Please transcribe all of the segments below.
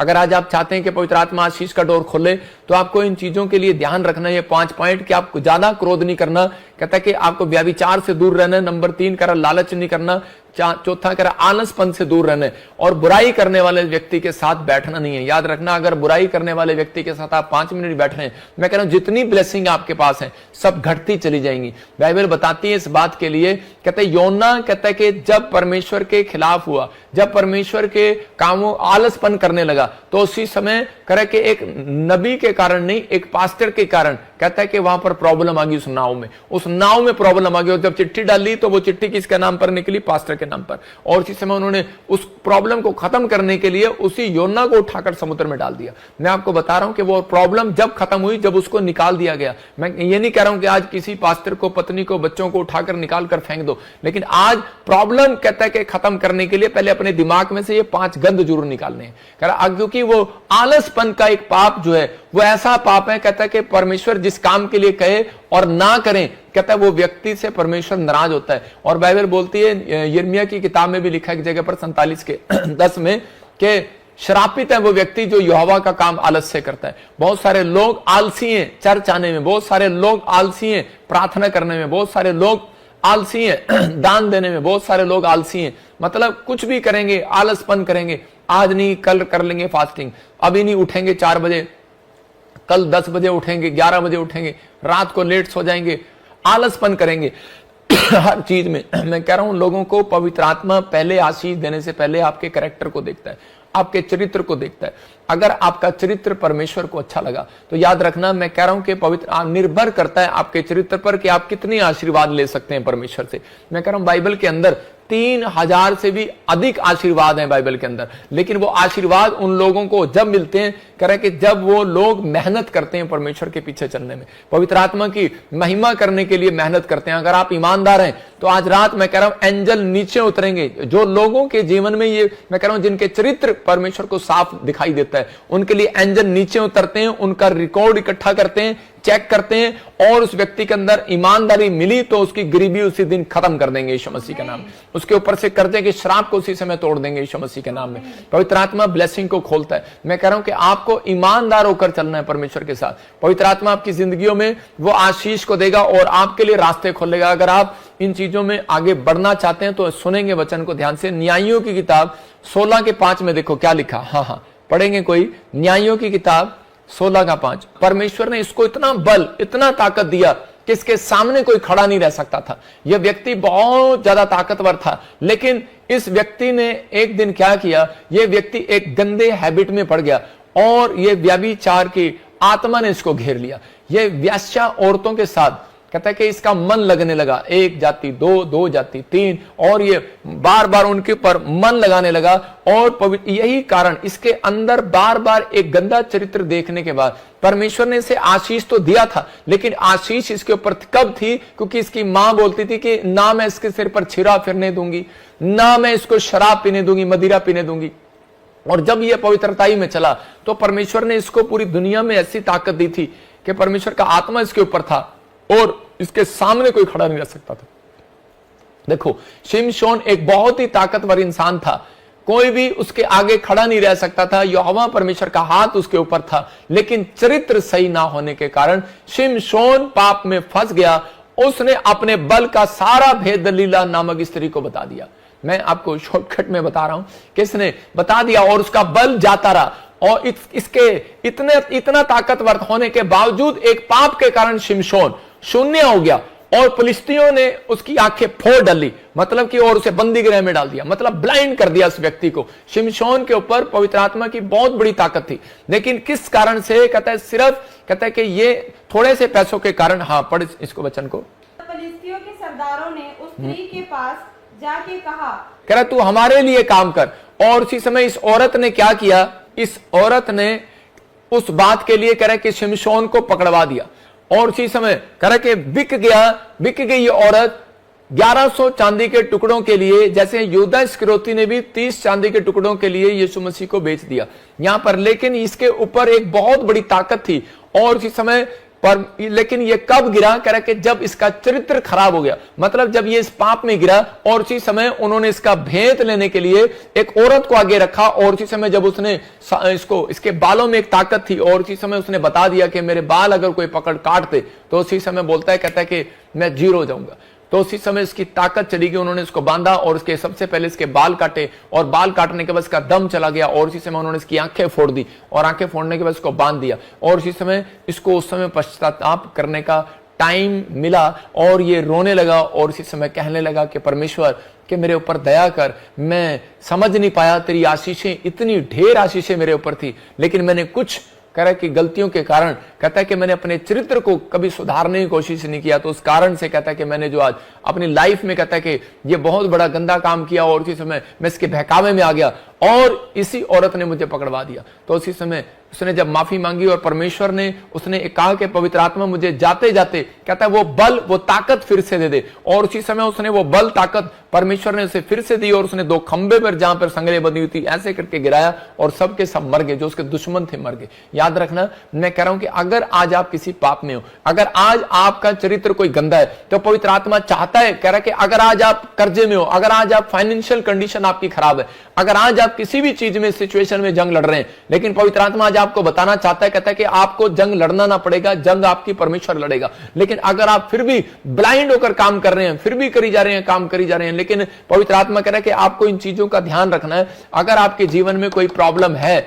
अगर आज आप चाहते हैं कि पवित्र आत्मा आशीष का डोर खोले, तो आपको इन चीजों के लिए ध्यान रखना है। ये 5 पॉइंट कि आपको ज्यादा क्रोध नहीं करना, कहता है कि आपको व्यभिचार से दूर रहना है। नंबर 3 कह रहा लालच नहीं करना। चौथा कह रहा आलसपन से दूर रहना है। और बुराई करने वाले व्यक्ति के साथ बैठना नहीं है। याद रखना, अगर बुराई करने वाले व्यक्ति के साथ आप 5 मिनट बैठ रहे हैं, मैं कह रहा हूं जितनी ब्लेसिंग आपके पास है सब घटती चली जाएंगी। बाइबल बताती है इस बात के लिए, कहते योना कहता है कि जब परमेश्वर के खिलाफ हुआ, जब परमेश्वर के कामों आलसपन करने लगा, तो उसी समय करे कि एक नबी के कारण नहीं, एक पास्टर के कारण कहता है कि वहां पर प्रॉब्लम आ गई। उस नाव में प्रॉब्लम आ गई। और जब चिट्ठी डाली तो वो चिट्ठी किसके नाम पर निकली? पास्टर के नाम पर। और उसी समय उन्होंने उस प्रॉब्लम को खत्म करने के लिए उसी योना को उठाकर समुद्र में डाल दिया। मैं आपको बता रहा हूं कि वो प्रॉब्लम जब खत्म हुई, जब उसको निकाल दिया गया। मैं ये नहीं कह रहा हूं कि आज किसी पास्टर को, पत्नी को, बच्चों को उठाकर निकाल कर फेंक दो, लेकिन आज प्रॉब्लम कहता है कि खत्म करने के लिए पहले अपने दिमाग में से ये 5 गंध जरूर निकालने हैं। क्योंकि वो आलसपन का एक पाप जो है वो ऐसा पाप है, कहता है कि परमेश्वर जिस काम के लिए कहे और ना करें, कहता है वो व्यक्ति से परमेश्वर नाराज होता है। और बाइबल बोलती है, यिर्मयाह की किताब में भी लिखा है एक जगह पर 47 के 10 में, कि श्रापित है वो व्यक्ति जो यहोवा का काम आलस से करता है। बहुत सारे लोग आलसी हैं चर्च आने में, बहुत सारे लोग आलसी हैं प्रार्थना करने में, बहुत सारे लोग आलसी हैं दान देने में, बहुत सारे लोग आलसी हैं। मतलब कुछ भी करेंगे, आलसपन करेंगे। आज नहीं कल कर लेंगे फास्टिंग, अभी नहीं उठेंगे 4 बजे, कल 10 बजे उठेंगे, 11 बजे उठेंगे, रात को लेट सो जाएंगे, आलसपन करेंगे हर चीज में। मैं कह रहा हूं लोगों को पवित्र आत्मा पहले आशीष देने से पहले आपके कैरेक्टर को देखता है, आपके चरित्र को देखता है। अगर आपका चरित्र परमेश्वर को अच्छा लगा तो याद रखना, मैं कह रहा हूं कि पवित्र निर्भर करता है आपके चरित्र पर कि आप कितने आशीर्वाद ले सकते हैं परमेश्वर से। मैं कह रहा हूं बाइबल के अंदर 3000 से भी अधिक आशीर्वाद हैं बाइबल के अंदर, लेकिन वो आशीर्वाद उन लोगों को जब मिलते हैं, कह रहे कि जब वो लोग मेहनत करते हैं परमेश्वर के पीछे चलने में, पवित्र आत्मा की महिमा करने के लिए मेहनत करते हैं। अगर आप ईमानदार हैं तो आज रात मैं कह रहा हूं एंजल नीचे उतरेंगे। जो लोगों के जीवन में ये मैं कह रहा हूं जिनके चरित्र परमेश्वर को साफ दिखाई देता है, उनके लिए एंजल नीचे उतरते हैं, उनका रिकॉर्ड इकट्ठा करते हैं, चेक करते हैं, और उस व्यक्ति के अंदर ईमानदारी मिली तो उसकी गरीबी उसी दिन खत्म कर देंगे यीशु मसीह के नाम। उसके ऊपर से कर्जे के श्राप को उसी समय तोड़ देंगे यीशु मसीह के नाम में। पवित्र आत्मा ब्लेसिंग को खोलता है। मैं कह रहा हूं कि आपको ईमानदार होकर चलना है परमेश्वर के साथ। पवित्र आत्मा आपकी जिंदगियों में वो आशीष को देगा और आपके लिए रास्ते खोलेगा। अगर आप इन चीजों में आगे बढ़ना चाहते हैं तो सुनेंगे वचन को ध्यान से। न्यायियों की किताब 16 के 5 में देखो क्या लिखा। हाँ पढ़ेंगे कोई? न्यायियों की किताब 16 का 5। परमेश्वर ने इसको इतना बल, इतना ताकत दिया कि इसके सामने कोई खड़ा नहीं रह सकता था। यह व्यक्ति बहुत ज्यादा ताकतवर था, लेकिन इस व्यक्ति ने एक दिन क्या किया, यह व्यक्ति एक गंदे हैबिट में पड़ गया और यह व्यभिचार की आत्मा ने इसको घेर लिया। यह व्यास्या औरतों के साथ कहता है कि इसका मन लगने लगा। 1 जाति 2, 2 जाति 3, और ये बार बार उनके ऊपर मन लगाने लगा। और यही कारण, इसके अंदर बार बार एक गंदा चरित्र देखने के बाद परमेश्वर ने इसे आशीष तो दिया था, लेकिन आशीष इसके ऊपर कब थी? क्योंकि इसकी मां बोलती थी कि ना मैं इसके सिर पर छिरा फिरने दूंगी, ना मैं इसको शराब पीने दूंगी, मदिरा पीने दूंगी। और जब यह पवित्रताई में चला तो परमेश्वर ने इसको पूरी दुनिया में ऐसी ताकत दी थी कि परमेश्वर का आत्मा इसके ऊपर था और इसके सामने कोई खड़ा नहीं रह सकता था। देखो, शिमशोन एक बहुत ही ताकतवर इंसान था, कोई भी उसके आगे खड़ा नहीं रह सकता था। यहोवा परमेश्वर का हाथ उसके ऊपर था, लेकिन चरित्र सही ना होने के कारण शिमशोन पाप में फंस गया। उसने अपने बल का सारा भेद दलीला नामक स्त्री को बता दिया। मैं आपको शॉर्टकट में बता रहा हूं, किसने बता दिया, और उसका बल जाता रहा। और इसके इतना ताकतवर होने के बावजूद एक पाप के कारण शिमशोन शून्य हो गया और फिलिस्तियों ने उसकी आंखें फोड़ डाली, मतलब कि, और उसे बंदी गृह में डाल दिया, मतलब ब्लाइंड कर दिया उस व्यक्ति को। शिमशोन के ऊपर पवित्र आत्मा की बहुत बड़ी ताकत थी, लेकिन किस कारण से? कहता है सिर्फ, कहता है कि ये थोड़े से पैसों के कारण। हाँ पढ़ इसको वचन को। फिलिस्तियों के सरदारों ने उस स्त्री के पास जाके कहा, कह रहा तू हमारे लिए काम कर। और उसी समय इस औरत ने क्या किया? इस औरत ने उस बात के लिए कह रहा कि शिमशोन को पकड़वा दिया। और उसी समय कह रहा कि बिक गई ये औरत 1100 चांदी के टुकड़ों के लिए, जैसे यहूदा इस्करियोती ने भी 30 चांदी के टुकड़ों के लिए यीशु मसीह को बेच दिया यहां पर। लेकिन इसके ऊपर एक बहुत बड़ी ताकत थी। और उसी समय पर लेकिन ये कब गिरा, कह रहा कि जब इसका चरित्र खराब हो गया, मतलब जब ये इस पाप में गिरा, और उसी समय उन्होंने इसका भेद लेने के लिए एक औरत को आगे रखा, और उसी समय जब उसने इसके बालों में एक ताकत थी, और उसी समय उसने बता दिया कि मेरे बाल अगर कोई पकड़ काट दे तो उसी समय बोलता है, कहता है कि मैं जीरो हो जाऊंगा। तो उसी समय इसकी ताकत चली गई, उन्होंने इसको बांधा और इसके सबसे पहले इसके बाल काटे, और बाल काटने के बाद इसका दम चला गया, और उसी समय उन्होंने इसकी आंखें फोड़ दी, और आंखें फोड़ने के बाद इसको बांध दिया, और उसी समय इसको उस समय पश्चाताप करने का टाइम मिला, और ये रोने लगा, और इसी समय कहने लगा कि परमेश्वर कि मेरे ऊपर दया कर, मैं समझ नहीं पाया, तेरी आशीषें, इतनी ढेर आशीषें मेरे ऊपर थी, लेकिन मैंने कुछ कह रहा है कि गलतियों के कारण, कहता है कि मैंने अपने चरित्र को कभी सुधारने की कोशिश नहीं किया, तो उस कारण से कहता है कि मैंने जो आज अपनी लाइफ में, कहता है कि ये बहुत बड़ा गंदा काम किया, और उसी समय मैं इसके बहकावे में आ गया, और इसी औरत ने मुझे पकड़वा दिया। तो उसी समय उसने जब माफी मांगी, और परमेश्वर ने उसने कहा कि पवित्र आत्मा मुझे जाते जाते, कहता है वो बल, वो ताकत फिर से दे दे, और उसी समय उसने वो बल ताकत परमेश्वर ने उसे फिर से दी, और उसने 2 खंबे पर जहां पर संगलें बंधी हुई थी ऐसे करके गिराया, और सबके सब मर गए, जो उसके दुश्मन थे मर गए। याद रखना, मैं कह रहा हूं कि अगर आज आप किसी पाप में हो, अगर आज आपका चरित्र कोई गंदा है, तो पवित्र आत्मा चाहता है, कह रहा है कि अगर आज आप कर्जे में हो, अगर आज आप फाइनेंशियल कंडीशन आपकी खराब है, अगर आज आप किसी भी चीज में, सिचुएशन में जंग लड़ रहे हैं, लेकिन पवित्र आत्मा आज आपको बताना चाहता है, कहता है कि आपको जंग लड़ना ना पड़ेगा, जंग आपकी परमेश्वर लड़ेगा। लेकिन अगर आप फिर भी ब्लाइंड होकर काम कर रहे हैं, फिर भी करी जा रहे हैं, काम करी जा रहे हैं, लेकिन पवित्र आत्मा कह रहा है कि आपको इन चीजों का ध्यान रखना है। अगर आपके जीवन में कोई प्रॉब्लम है,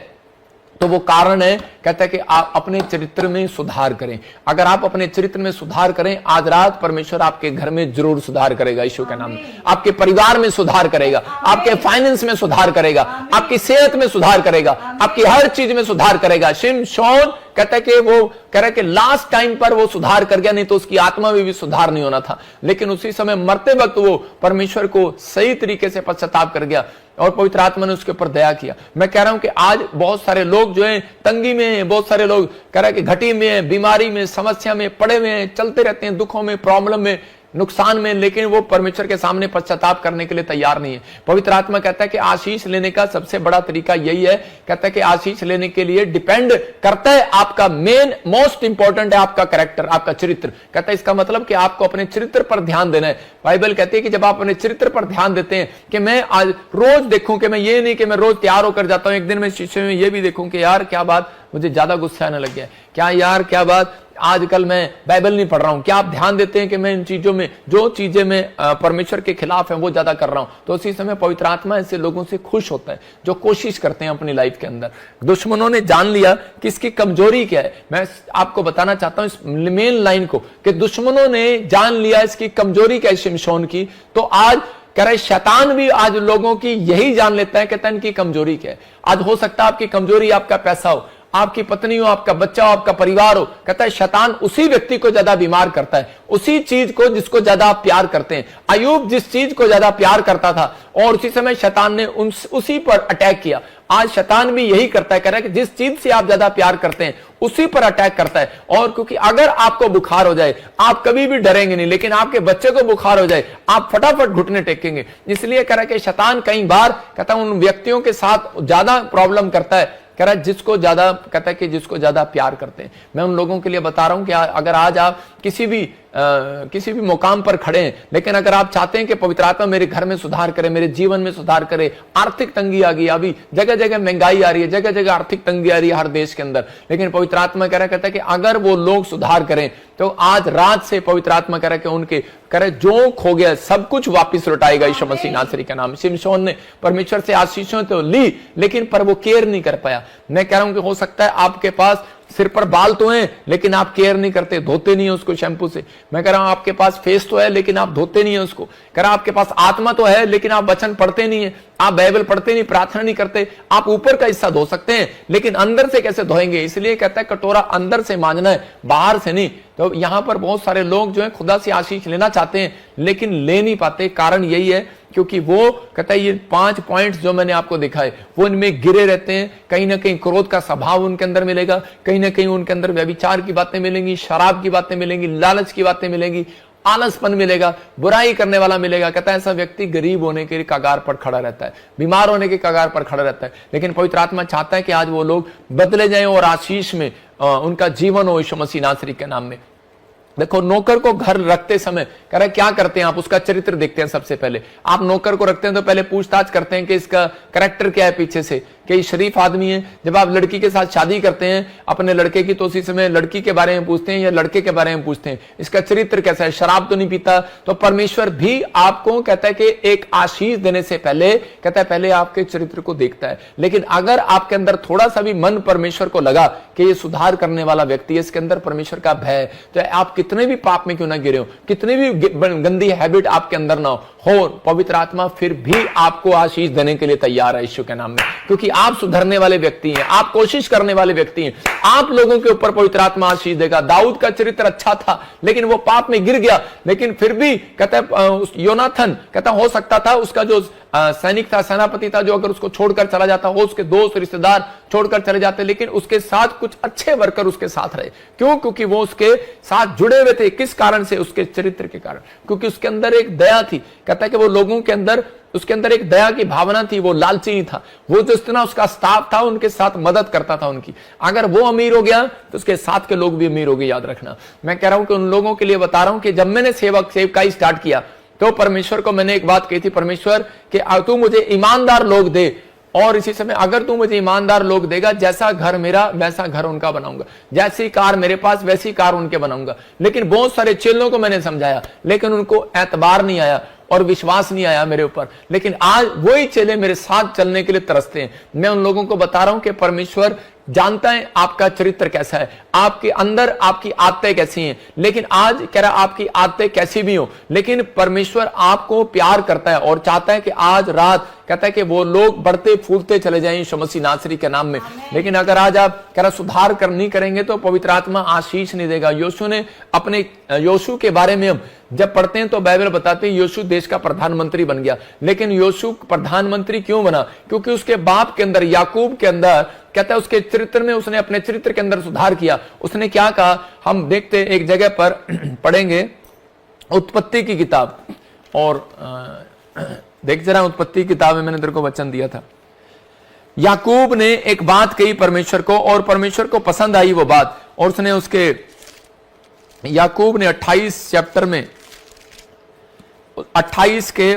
तो वो कारण है, कहता है कि आप अपने चरित्र में सुधार करें। अगर आप अपने चरित्र में सुधार करें, आज रात परमेश्वर आपके घर में जरूर सुधार करेगा, यीशु के नाम में। आपके परिवार में सुधार करेगा, आपके फाइनेंस में सुधार करेगा, आपकी सेहत में सुधार करेगा, आपकी हर चीज में सुधार करेगा। शिमशोन कहता है कि वो कह रहा है कि लास्ट टाइम पर वो सुधार कर गया, नहीं तो उसकी आत्मा में भी सुधार नहीं होना था, लेकिन उसी समय मरते वक्त वो परमेश्वर को सही तरीके से पश्चाताप कर गया, और पवित्र आत्मा ने उसके ऊपर दया किया। मैं कह रहा हूं कि आज बहुत सारे लोग जो हैं तंगी में हैं, बहुत सारे लोग कह रहा है कि घटी में है, बीमारी में, समस्या में पड़े हुए हैं, चलते रहते हैं दुखों में, प्रॉब्लम में, नुकसान में, लेकिन वो परमेश्वर के सामने पश्चाताप करने के लिए तैयार नहीं है। पवित्र आत्मा कहता है कि आशीष लेने का सबसे बड़ा तरीका यही है, कहता है कि आशीष लेने के लिए डिपेंड करता है आपका मेन मोस्ट इंपॉर्टेंट है आपका कैरेक्टर, आपका चरित्र। कहता है इसका मतलब कि आपको अपने चरित्र पर ध्यान देना है। बाइबल कहती है कि जब आप अपने चरित्र पर ध्यान देते हैं, कि मैं आज रोज देखूं, कि मैं ये नहीं कि मैं रोज तैयार होकर जाता हूं, एक दिन मैं शीशे में ये भी देखूं कि यार क्या बात, मुझे ज्यादा गुस्सा आने लग गया, क्या यार क्या बात, आजकल मैं बाइबल नहीं पढ़ रहा हूं। क्या आप ध्यान देते हैं कि मैं इन चीजों में, जो चीजें मैं परमेश्वर के खिलाफ है वो ज्यादा कर रहा हूं? तो उसी समय पवित्र आत्मा ऐसे लोगों से खुश होता है जो कोशिश करते हैं अपनी लाइफ के अंदर। दुश्मनों ने जान लिया कि इसकी कमजोरी क्या है। मैं आपको बताना चाहता हूं इस मेन लाइन को, कि दुश्मनों ने जान लिया इसकी कमजोरी क्या है शिमशोन की। तो आज कह रहे शैतान भी आज लोगों की यही जान लेता है, कहता है इनकी कमजोरी क्या है। आज हो सकता है आपकी कमजोरी आपका पैसा हो, आपकी पत्नी हो, आपका बच्चा हो, आपका परिवार हो। कहता है शैतान उसी व्यक्ति को ज्यादा बीमार करता है, उसी चीज को जिसको ज्यादा आप प्यार करते हैं। अय्यूब जिस चीज को ज्यादा प्यार करता था, और उसी समय शैतान ने उसी पर अटैक किया। आज शैतान भी यही करता है, कह रहा है कि जिस चीज से आप ज्यादा प्यार करते हैं उसी पर अटैक करता है। और क्योंकि अगर आपको बुखार हो जाए, आप कभी भी डरेंगे नहीं, लेकिन आपके बच्चे को बुखार हो जाए, आप फटाफट घुटने टेकेंगे। इसलिए कह रहा है कि शैतान कई बार कहता है उन व्यक्तियों के साथ ज्यादा प्रॉब्लम करता है, कह रहा है जिसको ज्यादा, कहता है कि जिसको ज्यादा प्यार करते हैं। मैं उन लोगों के लिए बता रहा हूं कि अगर आज आप किसी भी मुकाम पर खड़े हैं, लेकिन अगर आप चाहते हैं कि पवित्र आत्मा मेरे घर में सुधार करे, मेरे जीवन में सुधार करे, आर्थिक तंगी आ गई, अभी जगह जगह महंगाई आ रही है, जगह जगह आर्थिक तंगी आ रही है हर देश के अंदर, लेकिन पवित्र आत्मा कहता है कि अगर वो लोग सुधार करें तो आज रात से पवित्र आत्मा कह रहा है कि उनके कह रहे जो खो गया सब कुछ वापस लौटाएगा यीशु मसीह नासरी का नाम। शिमशोन ने परमेश्वर से आशीषों तो ली, लेकिन पर वो केयर नहीं कर पाया। मैं कह रहा हूं कि हो सकता है आपके पास सिर पर बाल तो हैं, लेकिन आप केयर नहीं करते, धोते नहीं है उसको शैम्पू से। मैं कह रहा हूं आपके पास फेस तो है, लेकिन आप धोते नहीं है उसको। कह रहा आपके पास आत्मा तो है, लेकिन आप वचन पढ़ते नहीं है, आप बाइबल पढ़ते नहीं, प्रार्थना नहीं करते। आप ऊपर का हिस्सा धो सकते हैं, लेकिन अंदर से कैसे धोएंगे? इसलिए कहता है कटोरा अंदर से मांजना है, बाहर से नहीं। तो यहां पर बहुत सारे लोग जो है खुदा से आशीष लेना चाहते हैं, लेकिन ले नहीं पाते। कारण यही है क्योंकि वो कहता है ये 5 पॉइंट्स जो मैंने आपको दिखाए वो इनमें गिरे रहते हैं। कहीं ना कहीं क्रोध का स्वभाव उनके अंदर मिलेगा, कहीं ना कहीं उनके अंदर व्यभिचार की बातें मिलेंगी, शराब की बातें मिलेंगी, लालच की बातें मिलेंगी, आलसपन मिलेगा, बुराई करने वाला मिलेगा। कहता है ऐसा व्यक्ति गरीब होने के कगार पर खड़ा रहता है, बीमार होने के कगार पर खड़ा रहता है। लेकिन पवित्र आत्मा चाहता है कि आज वो लोग बदले जाएं और आशीष में उनका जीवन हो यीशु मसीह नासरी के नाम में। देखो, नौकर को घर रखते समय कह रहा है क्या करते हैं आप, उसका चरित्र देखते हैं। सबसे पहले आप नौकर को रखते हैं तो पहले पूछताछ करते हैं कि इसका कैरेक्टर क्या है पीछे से, कि शरीफ आदमी है। जब आप लड़की के साथ शादी करते हैं अपने लड़के की, तो उसी समय लड़की के बारे में पूछते हैं या लड़के के बारे में पूछते हैं, इसका चरित्र कैसा है, शराब तो नहीं पीता। तो परमेश्वर भी आपको कहता है कि एक आशीष देने से पहले कहता है पहले आपके चरित्र को देखता है। लेकिन अगर आपके अंदर थोड़ा सा भी मन परमेश्वर को लगा कि ये सुधार करने वाला व्यक्ति है, इसके अंदर परमेश्वर का भय है, तो आप कितने भी पाप में क्यों ना गिरे हो, कितनी भी गंदी हैबिट आपके अंदर ना हो, पवित्र आत्मा फिर भी आपको आशीष देने के लिए तैयार है यीशु के नाम में। क्योंकि आप सुधरने वाले व्यक्ति हैं, आप कोशिश करने वाले व्यक्ति हैं, आप लोगों के ऊपर पवित्र आत्मा आशीष देगा। दाऊद का चरित्र अच्छा था लेकिन वो पाप में गिर गया, लेकिन फिर भी कहता है योनाथन कहता हो सकता था उसका जो सैनिक था, सेनापति था, जो अगर उसको छोड़कर चला जाता हो, उसके दोस्त रिश्तेदार छोड़कर चले जाते, लेकिन उसके साथ कुछ अच्छे वर्कर उसके साथ रहे। क्यों? क्योंकि वो उसके साथ जुड़े हुए थे। किस कारण से? उसके चरित्र के कारण, क्योंकि उसके अंदर एक दया थी। कहता है कि वो लोगों के अंदर, उसके अंदर एक दया की भावना थी, वो लालची नहीं था। वो जिस तरह उसका स्टाफ था उनके साथ मदद करता था उनकी। अगर वो अमीर हो गया तो उसके साथ के लोग भी अमीर हो गए, याद रखना। मैं कह रहा हूं कि उन लोगों के लिए बता रहा हूं कि जब मैंने सेवकाई स्टार्ट किया तो परमेश्वर को मैंने एक बात कही थी, परमेश्वर कि तू मुझे ईमानदार लोग दे, और इसी समय अगर तू मुझे ईमानदार लोग देगा, जैसा घर मेरा वैसा घर उनका बनाऊंगा, जैसी कार मेरे पास वैसी कार उनके बनाऊंगा। लेकिन बहुत सारे चेलों को मैंने समझाया लेकिन उनको एतबार नहीं आया और विश्वास नहीं आया मेरे ऊपर। लेकिन आज वही चेले मेरे साथ चलने के लिए तरसते हैं। मैं उन लोगों को बता रहा हूं कि परमेश्वर जानता है आपका चरित्र कैसा है, आपके अंदर आपकी आदतें कैसी हैं। लेकिन आज कह रहा आपकी आदतें कैसी भी हो, लेकिन परमेश्वर आपको प्यार करता है और चाहता है कि आज रात कहता है कि वो लोग बढ़ते फूलते चले जाएं यीशु मसीह नासरी के नाम में। लेकिन अगर आज आप कह रहा सुधार नहीं करेंगे तो पवित्र आत्मा आशीष नहीं देगा। यीशु ने अपने यीशु के बारे में हम जब पढ़ते हैं तो बाइबल बताते हैं यीशु देश का प्रधानमंत्री बन गया। लेकिन यीशु प्रधानमंत्री क्यों बना? क्योंकि उसके बाप के अंदर, याकूब के अंदर कहता है उसके चरित्र में उसने अपने चरित्र के अंदर सुधार किया। उसने क्या कहा हम देखते हैं, एक जगह पर पढ़ेंगे उत्पत्ति की किताब, और देख जरा उत्पत्ति की किताब में मैंने तेरे को वचन दिया था। याकूब ने एक बात कही परमेश्वर को और परमेश्वर को पसंद आई वो बात, और उसने उसके याकूब ने 28 चैप्टर में 28 के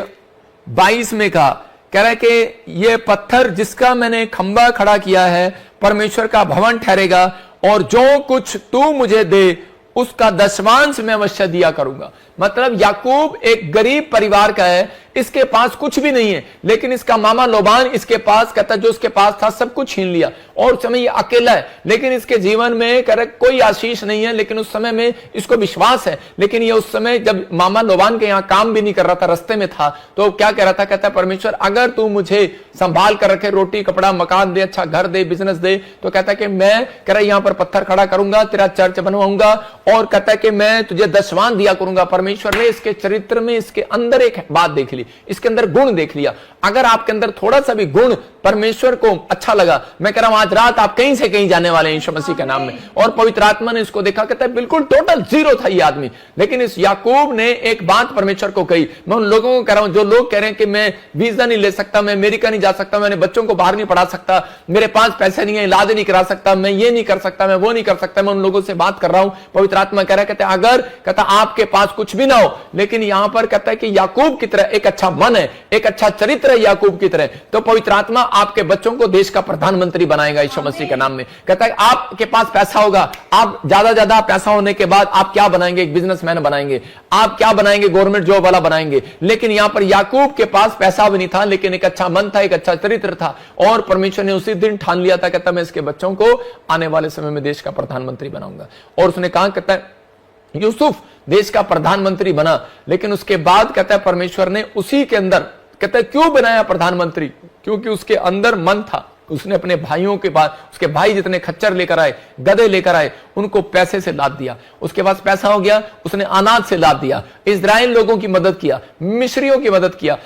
22 में कहा, कह रहा है कि ये पत्थर जिसका मैंने खंबा खड़ा किया है परमेश्वर का भवन ठहरेगा, और जो कुछ तू मुझे दे उसका दशमांश मैं अवश्य दिया करूंगा। मतलब याकूब एक गरीब परिवार का है, इसके पास कुछ भी नहीं है, लेकिन इसका मामा लोबान इसके पास कहता जो उसके पास था सब कुछ छीन लिया, और समय ये अकेला है, लेकिन इसके जीवन में कह रहा कोई आशीष नहीं है। लेकिन उस समय में इसको विश्वास है, लेकिन ये उस समय जब मामा लोबान के यहाँ काम भी नहीं कर रहा था, रास्ते में था, तो क्या कह रहा था? कहता परमेश्वर अगर तू मुझे संभाल कर रखे, रोटी कपड़ा मकान दे, अच्छा घर दे, बिजनेस दे, तो कहता है कि मैं कह रहा यहाँ पर पत्थर खड़ा करूंगा, तेरा चर्च बनवाऊंगा, और कहता है कि मैं तुझे दशवान दिया करूंगा। परमेश्वर ने इसके चरित्र में, इसके अंदर एक बात देख ली, इसके अंदर गुण देख लिया। अगर आपके अंदर थोड़ा सा भी गुण परमेश्वर को अच्छा लगा, मैं कह रहा हूं आज रात आप कहीं से कहीं जाने वाले हैं यीशु मसीह के नाम में। और पवित्र आत्मा ने इसको देखा, कहता है बिल्कुल टोटल जीरो था ये आदमी, लेकिन इस याकूब ने एक बात परमेश्वर को कही। मैं उन लोगों को कह रहा हूं जो लोग कह रहे हैं कि मैं वीजा नहीं ले सकता, मैं अमेरिका नहीं जा सकता, मैंने बच्चों को बाहर नहीं पढ़ा सकता, मेरे पास पैसे नहीं है, इलाज नहीं करा सकता, मैं ये नहीं कर सकता, मैं वो नहीं कर सकता, मैं उन लोगों से बात कर रहा हूं। पवित्र आत्मा कह रहा है, कहता है अगर कहता आपके पास कुछ भी ना हो, लेकिन यहां पर कहता है कि याकूब की तरह एक अच्छा मन है, एक अच्छा चरित्र है याकूब की तरह, तो पवित्र आत्मा आपके बच्चों को देश का प्रधानमंत्री बनाएगा यीशु मसीह के नाम में। कहता है आपके पास पैसा होगा, आप ज्यादा पैसा होने के बाद आप क्या बनाएंगे? एक बिजनेसमैन बनाएंगे, आप क्या बनाएंगे? गवर्नमेंट जॉब वाला बनाएंगे। लेकिन यहां पर याकूब के पास पैसा भी नहीं था, लेकिन एक अच्छा मन था, एक अच्छा चरित्र था, और परमेश्वर ने उसी दिन ठान लिया था, कहता मैं इसके बच्चों को आने वाले समय में देश का प्रधानमंत्री बनाऊंगा। और उसने कहा, कहता है यूसुफ देश का प्रधानमंत्री बना, लेकिन उसके बाद कहता है परमेश्वर ने उसी के अंदर कहता है क्यों बनाया प्रधानमंत्री? क्योंकि उसके अंदर मन था। उसने अपने भाइयों के पास, उसके भाई जितने खच्चर लेकर आए, गधे लेकर आए, उनको पैसे से लाद दिया। उसके पास पैसा हो गया, उसने अनाज से लाद दिया, इस्राएल लोगों की मदद किया, मिस्रियों की मदद किया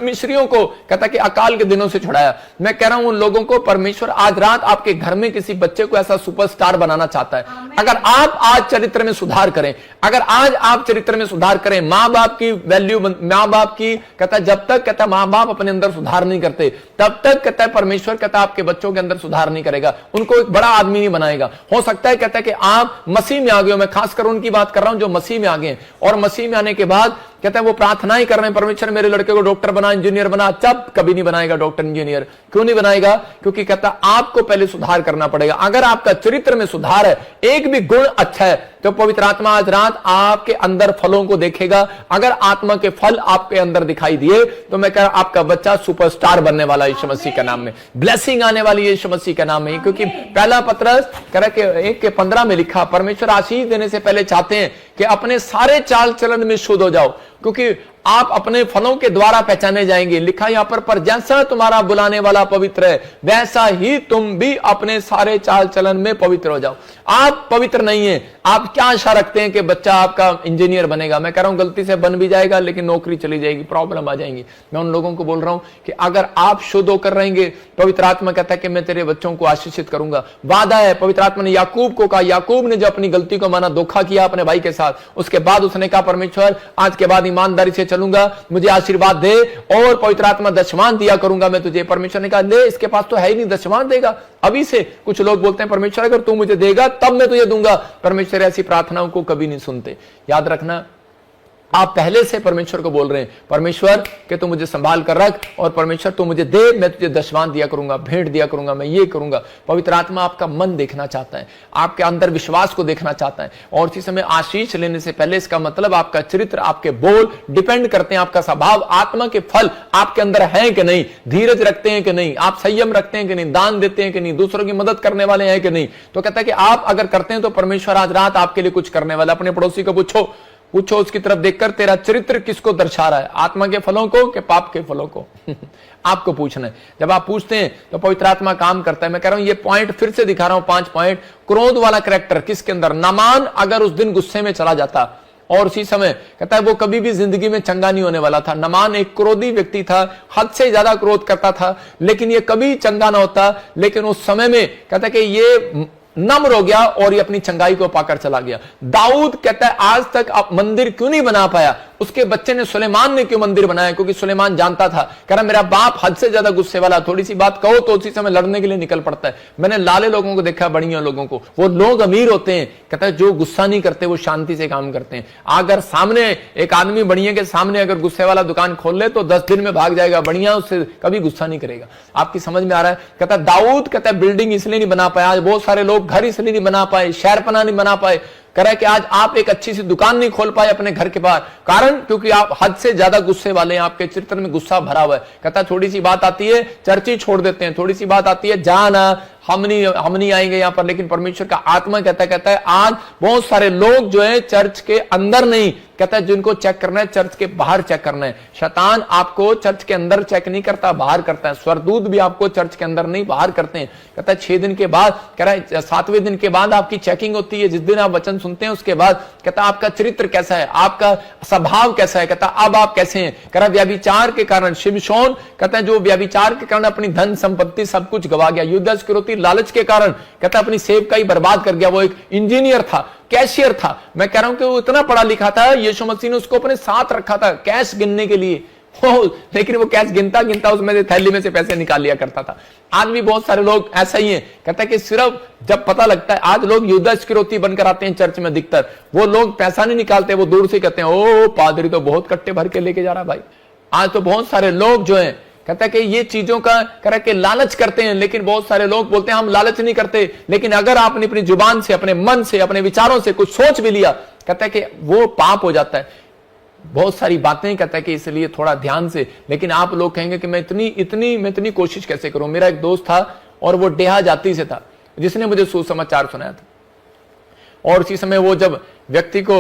मिस्रियों को कहता कि अकाल के दिनों से छुड़ाया। मैं कह रहा हूं उन लोगों को परमेश्वर आज रात आपके घर में किसी बच्चे को ऐसा सुपरस्टार बनाना चाहता है। अगर आप आज चरित्र में सुधार करें, अगर आज आप चरित्र में सुधार करें, मां बाप की वैल्यू, मां बाप की कहता जब तक कहता मां बाप अपने अंदर सुधार नहीं करते तब तक कहता है परमेश्वर कहता आपके बच्चों के अंदर सुधार नहीं करेगा, उनको एक बड़ा आदमी नहीं बनाएगा। हो सकता है कहता है कि आप मसीह में आ गए हो, मैं खासकर उनकी बात कर रहा हूं जो मसीह में आ गए और मसीह में आने के बाद कहता है वो प्रार्थना ही कर रहे हैं, परमेश्वर मेरे लड़के को डॉक्टर बना, इंजीनियर बना। जब कभी नहीं बनाएगा डॉक्टर इंजीनियर। क्यों नहीं बनाएगा? क्योंकि कहता आपको पहले सुधार करना पड़ेगा। अगर आपका चरित्र में सुधार है, एक भी गुण अच्छा है, तो पवित्र आत्मा आज रात आपके अंदर फलों को देखेगा। अगर आत्मा के फल आपके अंदर दिखाई दिए तो मैं कह रहा आपका बच्चा सुपरस्टार बनने वाला है यीशु मसीह के नाम में, ब्लेसिंग आने वाली है यीशु मसीह के नाम में। क्योंकि पहला पत्रस कह के 1:15 में लिखा, परमेश्वर आशीष देने से पहले चाहते हैं कि अपने सारे चाल चलन में शुद्ध हो जाओ, क्योंकि आप अपने फलों के द्वारा पहचाने जाएंगे। लिखा यहां पर जैसा तुम्हारा बुलाने वाला पवित्र है वैसा ही तुम भी अपने सारे चाल चलन में पवित्र हो जाओ। आप पवित्र नहीं है, आप क्या आशा रखते हैं कि बच्चा आपका इंजीनियर बनेगा? मैं कह रहा हूं गलती से बन भी जाएगा लेकिन नौकरी चली जाएगी, प्रॉब्लम आ जाएंगी। मैं उन लोगों को बोल रहा हूं कि अगर आप शुद्ध होकर रहेंगे, पवित्र आत्मा कहता है कि मैं तेरे बच्चों को आशीषित करूंगा। वादा है, पवित्र आत्मा ने याकूब को कहा, याकूब ने जो अपनी गलती को माना, धोखा किया अपने भाई के साथ, उसके बाद उसने कहा परमेश्वर आज के बाद ईमानदारी से चलूंगा, मुझे आशीर्वाद दे और पवित्र आत्मा दशमान दिया करूंगा मैं तुझे। परमेश्वर ने कहा ले, इसके पास तो है ही नहीं, दशमान देगा अभी से। कुछ लोग बोलते हैं परमेश्वर अगर तू मुझे देगा तब मैं तुझे दूंगा। परमेश्वर ऐसी प्रार्थनाओं को कभी नहीं सुनते। याद रखना, आप पहले से परमेश्वर को बोल रहे हैं परमेश्वर कि तू मुझे संभाल कर रख और परमेश्वर तू मुझे दे, मैं तुझे दशमान दिया करूंगा, भेंट दिया करूंगा, मैं ये करूंगा। पवित्र आत्मा आपका मन देखना चाहता है, आपके अंदर विश्वास को देखना चाहता है। और इसी समय आशीष लेने से पहले इसका मतलब आपका चरित्र, आपके बोल डिपेंड करते हैं, आपका स्वभाव, आत्मा के फल आपके अंदर हैं कि नहीं, धीरज रखते हैं कि नहीं, आप संयम रखते हैं कि नहीं, दान देते हैं कि नहीं, दूसरों की मदद करने वाले हैं कि नहीं। तो कहता है कि आप अगर करते हैं तो परमेश्वर आज रात आपके लिए कुछ करने वाला। अपने पड़ोसी को पूछो उसकी तरफ देखकर तेरा चरित्र किसको दर्शा रहा है, आत्मा के फलों को कि पाप के फलों को? आपको पूछना है। जब आप पूछते हैं तो पवित्र आत्मा काम करता है। मैं कह रहा हूं ये पॉइंट फिर से दिखा रहा हूं, 5 पॉइंट। क्रोध वाला कैरेक्टर किसके अंदर? नामान अगर उस दिन गुस्से में चला जाता और उसी समय कहता है वो कभी भी जिंदगी में चंगा नहीं होने वाला था। नामान एक क्रोधी व्यक्ति था, हद से ज्यादा क्रोध करता था, लेकिन ये कभी चंगा ना होता। लेकिन उस समय में कहता है कि ये नम्र हो गया और ये अपनी चंगाई को पाकर चला गया। दाऊद कहता है आज तक आप मंदिर क्यों नहीं बना पाया? उसके बच्चे ने, सुलेमान ने क्यों मंदिर बनाया? क्योंकि सुलेमान जानता था, कह रहा मेरा बाप हद से ज्यादा गुस्से वाला, थोड़ी सी बात कहो तो उसी समय लड़ने के लिए निकल पड़ता है। मैंने लाले लोगों को देखा, बढ़िया लोगों को, वो लोग अमीर होते हैं, कहता है जो गुस्सा नहीं करते वो शांति से काम करते हैं। अगर सामने एक आदमी बढ़िया के सामने अगर गुस्से वाला दुकान खोल ले तो 10 दिन में भाग जाएगा, बढ़िया उससे कभी गुस्सा नहीं करेगा। आपकी समझ में आ रहा है? कहता दाऊद कहता है बिल्डिंग इसलिए नहीं बना पाया, आज बहुत सारे लोग घर इसलिए नहीं बना पाए, शहरपना नहीं बना पाए, कह रहा है कि आज आप एक अच्छी सी दुकान नहीं खोल पाए अपने घर के बाहर, कारण क्योंकि आप हद से ज्यादा गुस्से वाले हैं, आपके चरित्र में गुस्सा भरा हुआ है। कहता है थोड़ी सी बात आती है चर्च ही छोड़ देते हैं, थोड़ी सी बात आती है जाना हम नहीं आएंगे यहां पर। लेकिन परमेश्वर का आत्मा कहता है आज बहुत सारे लोग जो है चर्च के अंदर नहीं, कहता है जिनको चेक करना है चर्च के बाहर चेक करना है। शैतान आपको चर्च के अंदर चेक नहीं करता, बाहर करता है। स्वर्गदूत भी आपको चर्च के अंदर नहीं बाहर करते हैं। कहता है 6 दिन के बाद, कह रहा है 7वें दिन के बाद आपकी चेकिंग होती है। जिस दिन आप वचन सुनते हैं उसके बाद कहता है आपका चरित्र कैसा है, आपका स्वभाव कैसा है। कहता अब आप कैसे हैं? कह रहा व्यभिचार के कारण शिमशोन कहता है जो व्यभिचार के कारण अपनी धन संपत्ति सब कुछ गवा गया, युद्ध स्क्रोती लालच के कारण कहता अपनी सेवकाई बर्बाद कर गया। वो एक इंजीनियर था, कैशियर था, मैं कह रहा हूं कि वो इतना पढ़ा लिखा था, यीशु मसीह ने उसको अपने साथ रखा था कैश गिनने के लिए, लेकिन वो कैश गिनता उसमें से थैली में से पैसे निकाल लिया करता था। आज भी बहुत सारे लोग ऐसा ही हैं, कहता है कि सिर्फ जब पता लगता है, आज लोग युद्ध स्क्रोती बनकर आते हैं चर्च में, अधिकतर वो लोग पैसा नहीं निकालते, वो दूर से कहते हैं ओ पादरी तो बहुत कट्टे भर के लेके जा रहा भाई। आज तो बहुत सारे लोग जो है कहता है कि ये चीजों का कह के लालच करते हैं, लेकिन बहुत सारे लोग बोलते हैं हम लालच नहीं करते। लेकिन अगर आपने अपनी जुबान से, अपने मन से, अपने विचारों से कुछ सोच भी लिया, कहता है कि वो पाप हो जाता है। बहुत सारी बातें कहता है कि इसलिए थोड़ा ध्यान से। लेकिन आप लोग कहेंगे कि मैं इतनी कोशिश कैसे करूं? मेरा एक दोस्त था और वो डेहा जाति से था, जिसने मुझे सुसमाचार सुनाया था। और उसी समय वो जब व्यक्ति को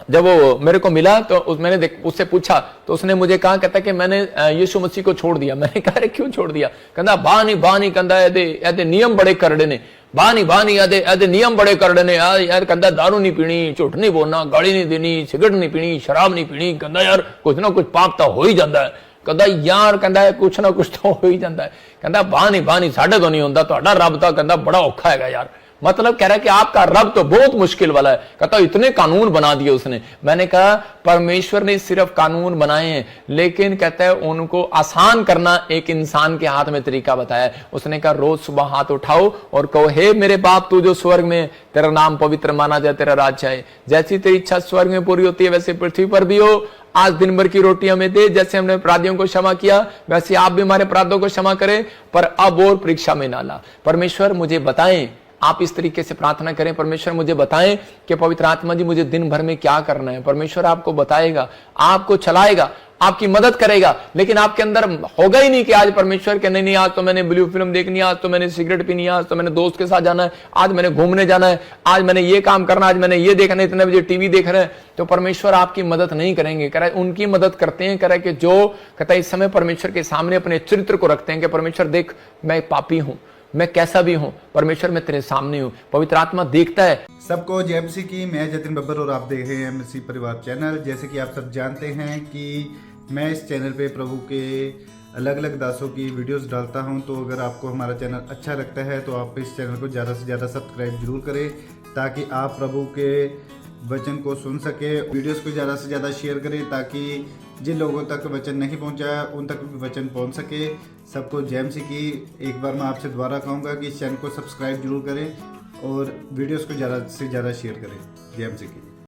जब वो मेरे को मिला तो मैंने उससे पूछा तो उसने मुझे कहा, कहता कि मैंने यीशु मसीह को छोड़ दिया। मैंने कहा क्यों छोड़ दिया? कहता बानी कहता ऐसे नियम बड़े करड़े ने, बानी ऐसे नियम बड़े करड़े ने यार। कहता दारू नहीं पीनी, झूठ नहीं बोलना, गाली नहीं देनी, सिगरेट नहीं पीनी, शराब नहीं पीनी। कहता यार कुछ ना कुछ पाप तो हो ही जाता है। कहता यार कहता है कुछ ना कुछ तो हो ही जाता है। कहता बाह नहीं साढ़े तो नहीं होता, ਤੁਹਾਡਾ रब तो कहता बड़ा औखा है यार। मतलब कह रहा है कि आपका रब तो बहुत मुश्किल वाला है। कहता इतने कानून बना दिए उसने। मैंने कहा परमेश्वर ने सिर्फ कानून बनाए हैं, लेकिन कहता है उनको आसान करना एक इंसान के हाथ में तरीका बताया। उसने कहा रोज सुबह हाथ उठाओ और कहो हे मेरे बाप तू जो स्वर्ग में, तेरा नाम पवित्र माना जाए, तेरा राज्य आए, जैसी तेरी इच्छा स्वर्ग में पूरी होती है वैसे पृथ्वी पर भी हो। आज दिन भर की रोटी हमें दे, जैसे हमने अपराधियों को क्षमा किया वैसे आप भी हमारे अपराधों को क्षमा करें, पर अब और परीक्षा में ना ला। परमेश्वर मुझे बताएं, आप इस तरीके से प्रार्थना करें, परमेश्वर मुझे बताएं कि पवित्र आत्मा जी मुझे दिन भर में क्या करना है। परमेश्वर आपको बताएगा, आपको चलाएगा, आपकी मदद करेगा, लेकिन आपके अंदर होगा ही नहीं कि आज परमेश्वर के नहीं आज तो मैंने ब्लू फिल्म देखनी है, आज तो मैंने सिगरेट पीनी है, आज तो मैंने दोस्त के साथ जाना है, आज मैंने घूमने जाना है, आज मैंने ये काम करना, आज मैंने ये देखना है, इतने बजे टीवी देख रहे हैं। तो परमेश्वर आपकी मदद नहीं करेंगे। कह रहा है उनकी मदद करते हैं, कह रहा है कि जो कहता है इस समय परमेश्वर के सामने अपने चरित्र को रखते हैं कि परमेश्वर देख मैं पापी हूं, मैं कैसा भी हूं, परमेश्वर मैं तेरे सामने हूं। पवित्र आत्मा देखता है। सबको जय मसीह की। मैं जतिन बब्बर और आप देख रहे हैं मसीह परिवार चैनल। जैसे कि आप सब जानते हैं कि मैं इस चैनल पे प्रभु के अलग अलग दासों की वीडियोस डालता हूं, तो अगर आपको हमारा चैनल अच्छा लगता है तो आप इस चैनल को ज़्यादा से ज़्यादा सब्सक्राइब जरूर करें, ताकि आप प्रभु के वचन को सुन सके। वीडियोस को ज़्यादा से ज़्यादा शेयर करें ताकि जिन लोगों तक वचन नहीं पहुंचा उन तक भी वचन पहुंच सके। सबको जय मसीह की। एक बार मैं आपसे दोबारा कहूँगा कि इस चैनल को सब्सक्राइब जरूर करें और वीडियोस को ज़्यादा से ज़्यादा शेयर करें। जय मसीह की।